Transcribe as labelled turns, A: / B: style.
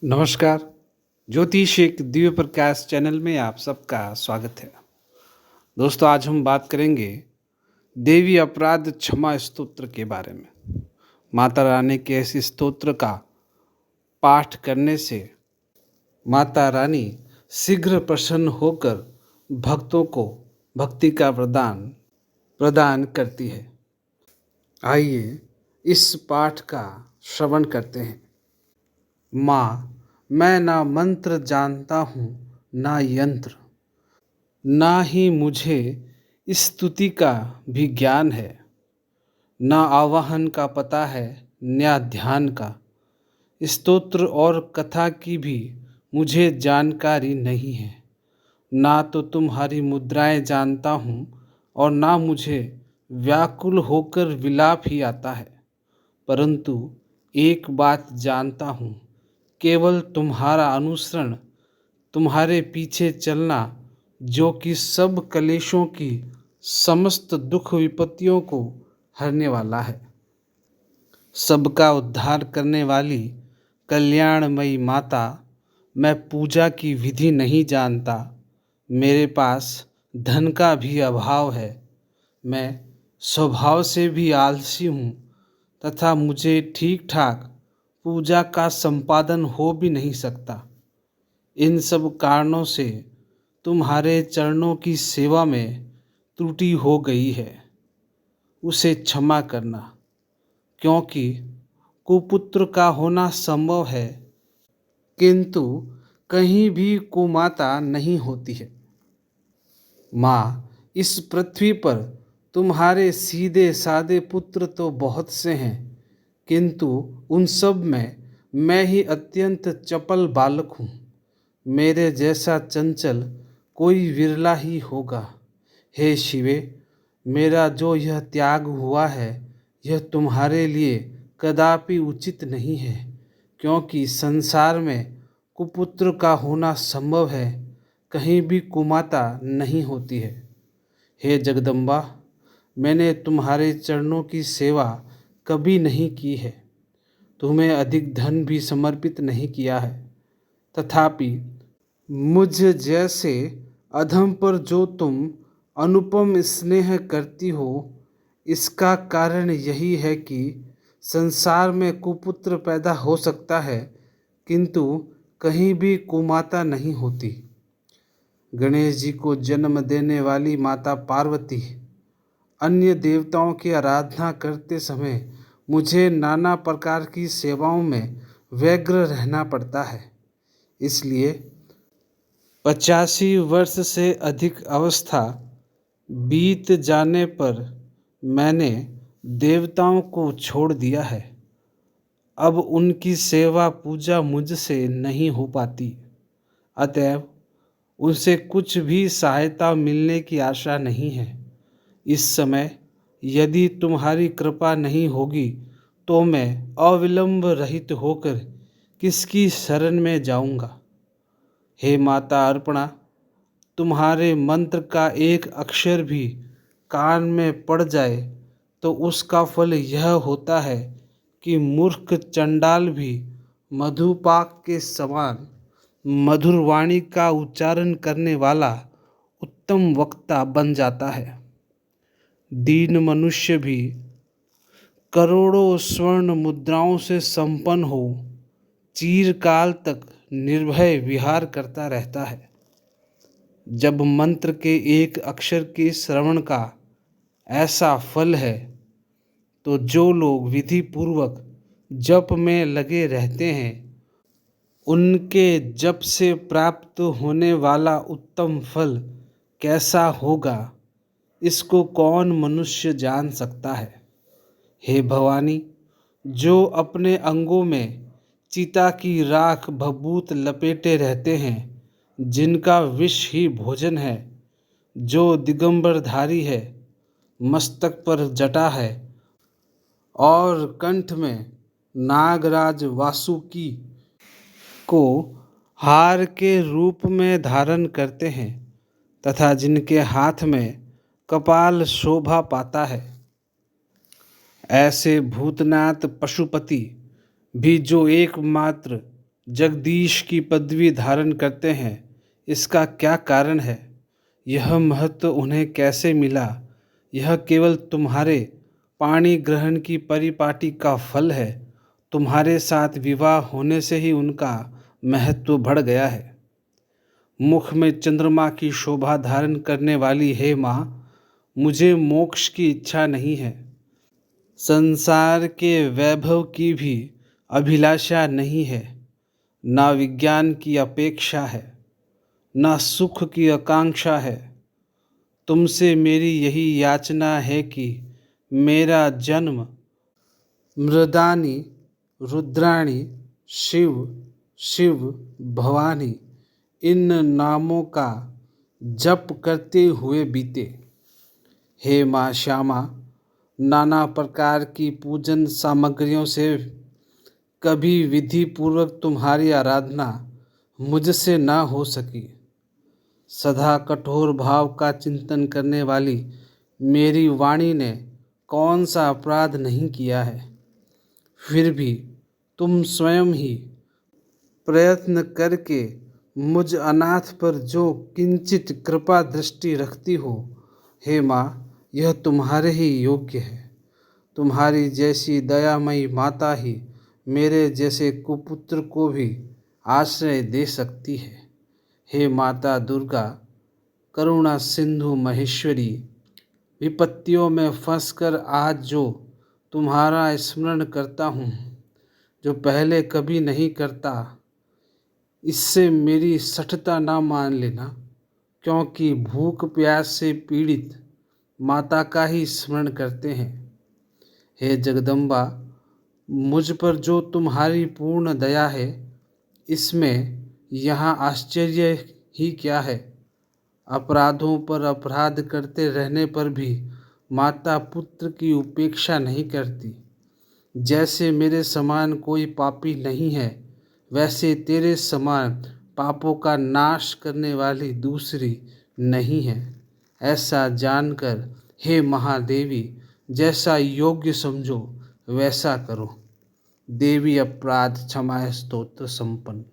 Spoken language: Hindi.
A: नमस्कार। ज्योतिष एक दिव्य प्रकाश चैनल में आप सबका स्वागत है। दोस्तों, आज हम बात करेंगे देवी अपराध क्षमा स्तोत्र के बारे में। माता रानी के इस स्तोत्र का पाठ करने से माता रानी शीघ्र प्रसन्न होकर भक्तों को भक्ति का प्रदान करती है। आइए इस पाठ का श्रवण करते हैं। माँ, मैं ना मंत्र जानता हूँ ना यंत्र, ना ही मुझे स्तुति का भी ज्ञान है, ना आवाहन का पता है ना ध्यान का। स्तोत्र और कथा की भी मुझे जानकारी नहीं है। ना तो तुम्हारी मुद्राएं जानता हूँ और ना मुझे व्याकुल होकर विलाप ही आता है। परंतु एक बात जानता हूँ, केवल तुम्हारा अनुसरण, तुम्हारे पीछे चलना, जो कि सब कलेशों की समस्त दुख विपत्तियों को हरने वाला है। सबका उद्धार करने वाली कल्याणमयी माता, मैं पूजा की विधि नहीं जानता। मेरे पास धन का भी अभाव है। मैं स्वभाव से भी आलसी हूँ तथा मुझे ठीक ठाक पूजा का संपादन हो भी नहीं सकता। इन सब कारणों से तुम्हारे चरणों की सेवा में त्रुटि हो गई है। उसे क्षमा करना, क्योंकि कुपुत्र का होना संभव है, किंतु कहीं भी कुमाता नहीं होती है। माँ, इस पृथ्वी पर तुम्हारे सीधे साधे पुत्र तो बहुत से हैं, किंतु उन सब में मैं ही अत्यंत चपल बालक हूँ। मेरे जैसा चंचल कोई विरला ही होगा। हे शिवे, मेरा जो यह त्याग हुआ है, यह तुम्हारे लिए कदापि उचित नहीं है, क्योंकि संसार में कुपुत्र का होना संभव है, कहीं भी कुमाता नहीं होती है। हे जगदम्बा, मैंने तुम्हारे चरणों की सेवा कभी नहीं की है, तुम्हें अधिक धन भी समर्पित नहीं किया है, तथापि मुझ जैसे अधम पर जो तुम अनुपम स्नेह करती हो, इसका कारण यही है कि संसार में कुपुत्र पैदा हो सकता है, किंतु कहीं भी कुमाता नहीं होती। गणेश जी को जन्म देने वाली माता पार्वती, अन्य देवताओं की आराधना करते समय मुझे नाना प्रकार की सेवाओं में व्यग्र रहना पड़ता है। इसलिए 85 वर्ष से अधिक अवस्था बीत जाने पर मैंने देवताओं को छोड़ दिया है। अब उनकी सेवा पूजा मुझसे नहीं हो पाती, अतएव उनसे कुछ भी सहायता मिलने की आशा नहीं है। इस समय यदि तुम्हारी कृपा नहीं होगी तो मैं अविलंब रहित होकर किसकी शरण में जाऊंगा। हे माता अर्पणा, तुम्हारे मंत्र का एक अक्षर भी कान में पड़ जाए तो उसका फल यह होता है कि मूर्ख चंडाल भी मधुपाक के समान मधुर वाणी का उच्चारण करने वाला उत्तम वक्ता बन जाता है। दीन मनुष्य भी करोड़ों स्वर्ण मुद्राओं से संपन्न हो चिरकाल तक निर्भय विहार करता रहता है। जब मंत्र के एक अक्षर के श्रवण का ऐसा फल है, तो जो लोग विधि पूर्वक जप में लगे रहते हैं, उनके जप से प्राप्त होने वाला उत्तम फल कैसा होगा, इसको कौन मनुष्य जान सकता है। हे भवानी, जो अपने अंगों में चिता की राख भभूत लपेटे रहते हैं, जिनका विष ही भोजन है, जो दिगंबरधारी है, मस्तक पर जटा है और कंठ में नागराज वासुकी को हार के रूप में धारण करते हैं तथा जिनके हाथ में कपाल शोभा पाता है, ऐसे भूतनाथ पशुपति भी जो एकमात्र जगदीश की पदवी धारण करते हैं, इसका क्या कारण है? यह महत्व उन्हें कैसे मिला? यह केवल तुम्हारे पाणी ग्रहण की परिपाटी का फल है। तुम्हारे साथ विवाह होने से ही उनका महत्व बढ़ गया है। मुख में चंद्रमा की शोभा धारण करने वाली हे माँ, मुझे मोक्ष की इच्छा नहीं है। संसार के वैभव की भी अभिलाषा नहीं है। ना विज्ञान की अपेक्षा है, ना सुख की आकांक्षा है। तुमसे मेरी यही याचना है कि मेरा जन्म मृदानी रुद्राणी शिव शिव भवानी इन नामों का जप करते हुए बीते। हे माँ श्यामा, नाना प्रकार की पूजन सामग्रियों से कभी विधि पूर्वक तुम्हारी आराधना मुझसे न हो सकी। सदा कठोर भाव का चिंतन करने वाली मेरी वाणी ने कौन सा अपराध नहीं किया है। फिर भी तुम स्वयं ही प्रयत्न करके मुझ अनाथ पर जो किंचित कृपा दृष्टि रखती हो, हे माँ, यह तुम्हारे ही योग्य है। तुम्हारी जैसी दयामयी माता ही मेरे जैसे कुपुत्र को भी आश्रय दे सकती है। हे माता दुर्गा, करुणा सिंधु महेश्वरी, विपत्तियों में फंसकर आज जो तुम्हारा स्मरण करता हूँ, जो पहले कभी नहीं करता, इससे मेरी सठता ना मान लेना, क्योंकि भूख प्यास से पीड़ित माता का ही स्मरण करते हैं। हे जगदम्बा, मुझ पर जो तुम्हारी पूर्ण दया है, इसमें यहाँ आश्चर्य ही क्या है। अपराधों पर अपराध करते रहने पर भी माता पुत्र की उपेक्षा नहीं करती। जैसे मेरे समान कोई पापी नहीं है, वैसे तेरे समान पापों का नाश करने वाली दूसरी नहीं है। ऐसा जानकर हे महादेवी, जैसा योग्य समझो वैसा करो। देवी अपराध क्षमा स्तोत्र संपन्न।